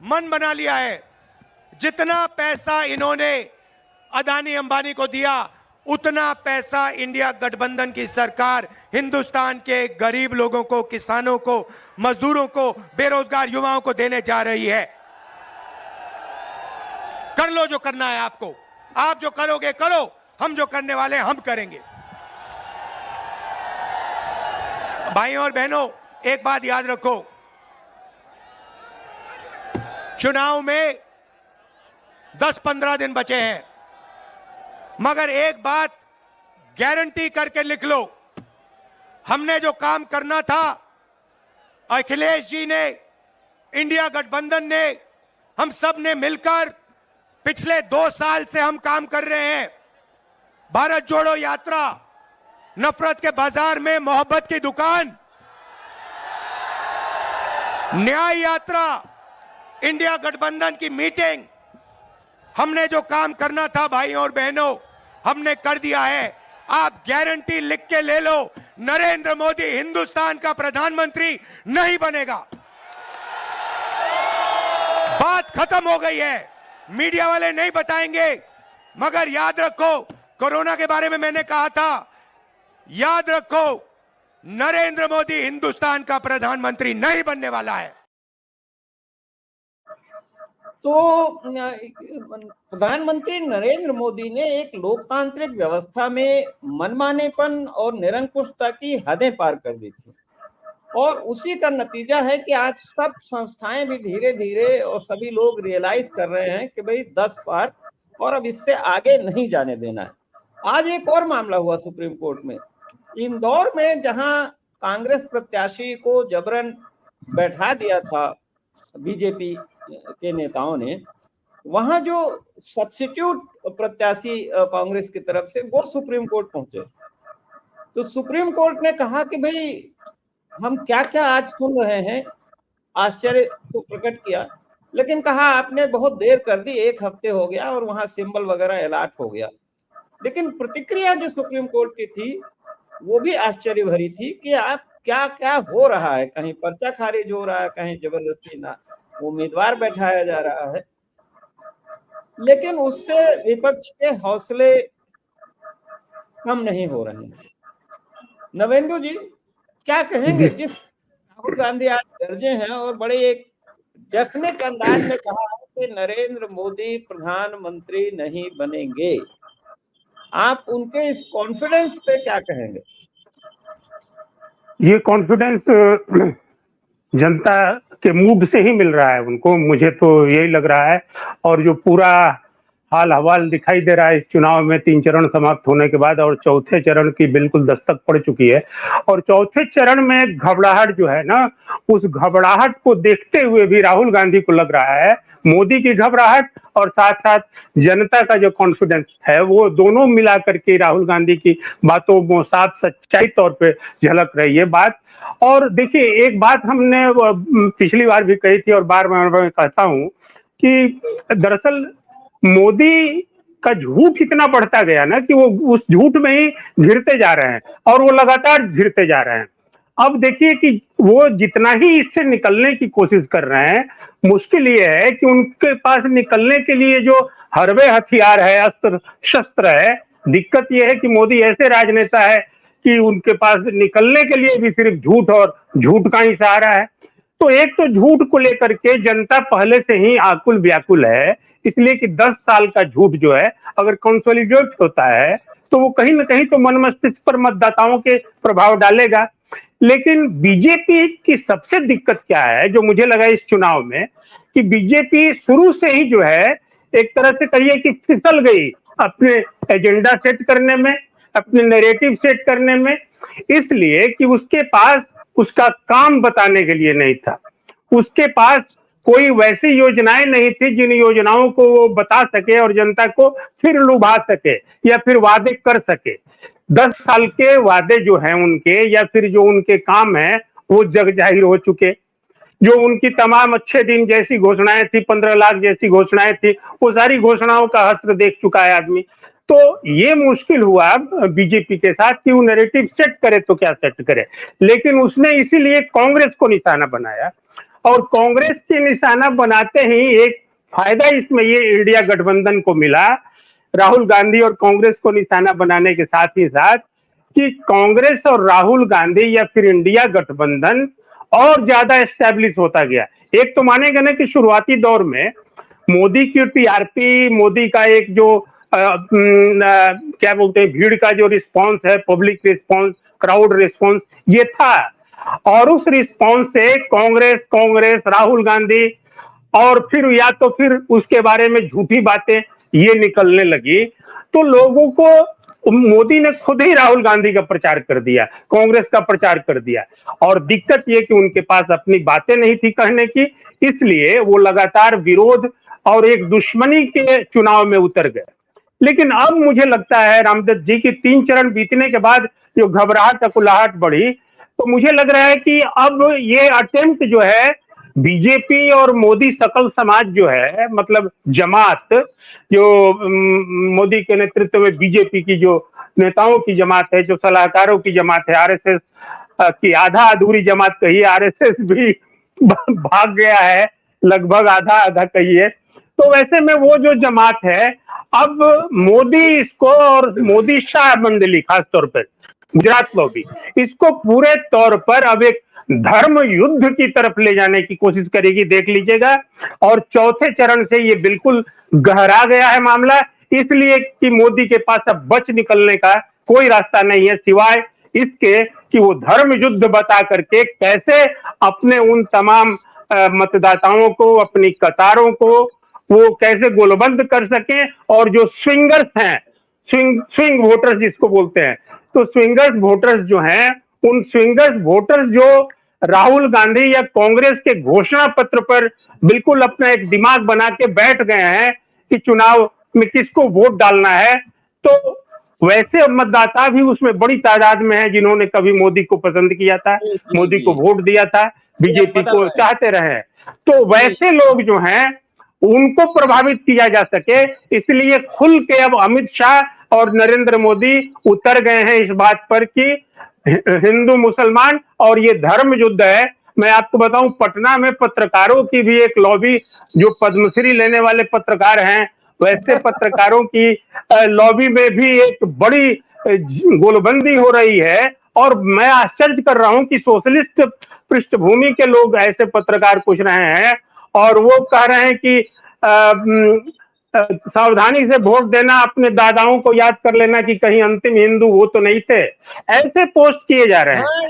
मन बना लिया है। जितना पैसा इन्होंने अदानी अंबानी को दिया, उतना पैसा इंडिया गठबंधन की सरकार हिंदुस्तान के गरीब लोगों को, किसानों को, मजदूरों को, बेरोजगार युवाओं को देने जा रही है। कर लो जो करना है आपको, आप जो करोगे करो, हम जो करने वाले हैं हम करेंगे। भाइयों और बहनों, एक बात याद रखो, चुनाव में 10-15 दिन बचे हैं, मगर एक बात गारंटी करके लिख लो, हमने जो काम करना था, अखिलेश जी ने, इंडिया गठबंधन ने, हम सब ने मिलकर पिछले 2 साल से हम काम कर रहे हैं। भारत जोड़ो यात्रा, नफरत के बाजार में मोहब्बत की दुकान, न्याय यात्रा, इंडिया गठबंधन की मीटिंग, हमने जो काम करना था भाइयों और बहनों, हमने कर दिया है। आप गारंटी लिख के ले लो, नरेंद्र मोदी हिंदुस्तान का प्रधानमंत्री नहीं बनेगा। बात खत्म हो गई है, मीडिया वाले नहीं बताएंगे, मगर याद रखो, कोरोना के बारे में मैंने कहा था, याद रखो, नरेंद्र मोदी हिंदुस्तान का प्रधानमंत्री नहीं बनने वाला है। तो प्रधानमंत्री नरेंद्र मोदी ने एक लोकतांत्रिक व्यवस्था में मनमानेपन और निरंकुशता की हदें पार कर दी थी, और उसी का नतीजा है कि आज सब संस्थाएं भी धीरे धीरे और सभी लोग रियलाइज कर रहे हैं कि भाई 10 पार, और अब इससे आगे नहीं जाने देना है। आज एक और मामला हुआ सुप्रीम कोर्ट में, इंदौर में, जहां कांग्रेस प्रत्याशी को जबरन बैठा दिया था बीजेपी के नेताओं ने, वहां जो सब्स्टिट्यूट प्रत्याशी कांग्रेस की तरफ से, वो सुप्रीम कोर्ट पहुंचे। तो सुप्रीम कोर्ट ने कहा कि भाई हम क्या क्या आज सुन रहे हैं, आश्चर्य को प्रकट किया, लेकिन कहा आपने बहुत देर कर दी, 1 हफ्ते हो गया और वहां सिंबल वगैरह अलॉट हो गया। लेकिन प्रतिक्रिया जो सुप्रीम कोर्ट की थी वो भी आश्चर्य भरी थी कि आप क्या क्या हो रहा है, कहीं पर्चा खारिज हो रहा है, कहीं जबरदस्ती ना उम्मीदवार बैठाया जा रहा है। लेकिन उससे विपक्ष के हौसले कम नहीं हो रहे हैं। नवेंदु जी क्या कहेंगे, जिस राहुल गांधी आज गरजे हैं और बड़े एक डेफिनेट अंदाज में कहा है कि नरेंद्र मोदी प्रधानमंत्री नहीं बनेंगे, आप उनके इस कॉन्फिडेंस पे क्या कहेंगे? ये कॉन्फिडेंस जनता के मूड से ही मिल रहा है उनको, मुझे तो यही लग रहा है। और जो पूरा हाल हवाल दिखाई दे रहा है इस चुनाव में 3 चरण समाप्त होने के बाद, और चौथे चरण की बिल्कुल दस्तक पड़ चुकी है, और चौथे चरण में घबराहट जो है ना, उस घबराहट को देखते हुए भी राहुल गांधी को लग रहा है, मोदी की घबराहट और साथ साथ जनता का जो कॉन्फिडेंस है, वो दोनों मिला करके राहुल गांधी की बातों में साफ सच्चाई तौर पे झलक रही है बात। और देखिए, एक बात हमने पिछली बार भी कही थी और बार बार मैं कहता हूं कि दरअसल मोदी का झूठ इतना बढ़ता गया ना कि वो उस झूठ में ही घिरते जा रहे हैं, और वो लगातार घिरते जा रहे हैं। अब देखिए कि वो जितना ही इससे निकलने की कोशिश कर रहे हैं, मुश्किल ये है कि उनके पास निकलने के लिए जो हरबे हथियार है, अस्त्र शस्त्र है, दिक्कत ये है कि मोदी ऐसे राजनेता है कि उनके पास निकलने के लिए भी सिर्फ झूठ और झूठ का ही सहारा है। तो एक तो झूठ को लेकर के जनता पहले से ही आकुल व्याकुल है, इसलिए कि 10 साल का झूठ जो है अगर कंसोलिडेट होता है तो वो कहीं ना कहीं तो मन मस्तिष्क पर मतदाताओं के प्रभाव डालेगा। लेकिन बीजेपी की सबसे दिक्कत क्या है, जो मुझे लगा इस चुनाव में, कि बीजेपी शुरू से ही जो है एक तरह से कहिए कि फिसल गई अपने एजेंडा सेट करने में, अपने नैरेटिव सेट करने में, इसलिए कि उसके पास उसका काम बताने के लिए नहीं था। उसके पास कोई वैसी योजनाएं नहीं थी जिन योजनाओं को वो बता सके और जनता को फिर लुभा सके या फिर वादे कर सके। 10 साल के वादे जो हैं उनके, या फिर जो उनके काम है, वो जग जाहिर हो चुके। जो उनकी तमाम अच्छे दिन जैसी घोषणाएं थी, 15 लाख जैसी घोषणाएं थी, वो सारी घोषणाओं का हस्र देख चुका है आदमी। तो ये मुश्किल हुआ बीजेपी के साथ कि वो नैरेटिव सेट करे तो क्या सेट करे। लेकिन उसने इसीलिए कांग्रेस को निशाना बनाया, और कांग्रेस के निशाना बनाते ही एक फायदा इसमें ये इंडिया गठबंधन को मिला, राहुल गांधी और कांग्रेस को निशाना बनाने के साथ ही साथ, कि कांग्रेस और राहुल गांधी या फिर इंडिया गठबंधन और ज्यादा एस्टेब्लिश होता गया। एक तो मानेंगे ना कि शुरुआती दौर में मोदी की टीआरपी, मोदी का एक जो क्या बोलते हैं, भीड़ का जो रिस्पांस है, पब्लिक रिस्पांस, क्राउड रिस्पांस, ये था। और उस रिस्पांस से कांग्रेस राहुल गांधी और फिर या तो फिर उसके बारे में झूठी बातें ये निकलने लगी, तो लोगों को मोदी ने खुद ही राहुल गांधी का प्रचार कर दिया, कांग्रेस का प्रचार कर दिया। और दिक्कत ये कि उनके पास अपनी बातें नहीं थी कहने की, इसलिए वो लगातार विरोध और एक दुश्मनी के चुनाव में उतर गए। लेकिन अब मुझे लगता है रामदत्त जी की 3 चरण बीतने के बाद जो घबराहट अकुलाहट बढ़ी, तो मुझे लग रहा है कि अब ये अटेम्प्ट जो है बीजेपी और मोदी सकल समाज जो है, मतलब जमात जो मोदी के नेतृत्व में बीजेपी की जो नेताओं की जमात है, जो सलाहकारों की जमात है, आरएसएस की आधा अधूरी जमात कहिए, आरएसएस भी भाग गया है, लगभग आधा कहिए, तो वैसे में वो जो जमात है, अब मोदी इसको और मोदी शाह मंडली खास तौर पर गुजरात लॉबी इसको पूरे तौर पर अब एक धर्म युद्ध की तरफ ले जाने की कोशिश करेगी, देख लीजिएगा। और चौथे चरण से ये बिल्कुल गहरा गया है मामला, इसलिए कि मोदी के पास अब बच निकलने का कोई रास्ता नहीं है सिवाय इसके कि वो धर्म युद्ध बता करके कैसे अपने उन तमाम मतदाताओं को, अपनी कतारों को वो कैसे गोलबंद कर सके। और जो स्विंगर्स हैं, स्विंग वोटर्स जिसको बोलते हैं, तो स्विंगर्स वोटर्स जो हैं, उन स्विंगर्स वोटर्स जो राहुल गांधी या कांग्रेस के घोषणा पत्र पर बिल्कुल अपना एक दिमाग बना के बैठ गए हैं कि चुनाव में किसको वोट डालना है, तो वैसे मतदाता भी उसमें बड़ी तादाद में है जिन्होंने कभी मोदी को पसंद किया था, मोदी को वोट दिया था, बीजेपी को चाहते रहे। तो वैसे लोग जो हैं उनको प्रभावित किया जा सके, इसलिए खुल के अब अमित शाह और नरेंद्र मोदी उतर गए हैं इस बात पर कि हिंदू मुसलमान और ये धर्म युद्ध है। मैं आपको बताऊं, पटना में पत्रकारों की भी एक लॉबी, जो पद्मश्री लेने वाले पत्रकार हैं, वैसे पत्रकारों की लॉबी में भी एक बड़ी गोलबंदी हो रही है। और मैं आश्चर्य कर रहा हूं कि सोशलिस्ट पृष्ठभूमि के लोग ऐसे पत्रकार पूछ रहे हैं और वो कह रहे हैं कि सावधानी से वोट देना, अपने दादाओं को याद कर लेना कि कहीं अंतिम हिंदू वो तो नहीं थे, ऐसे पोस्ट किए जा रहे हैं।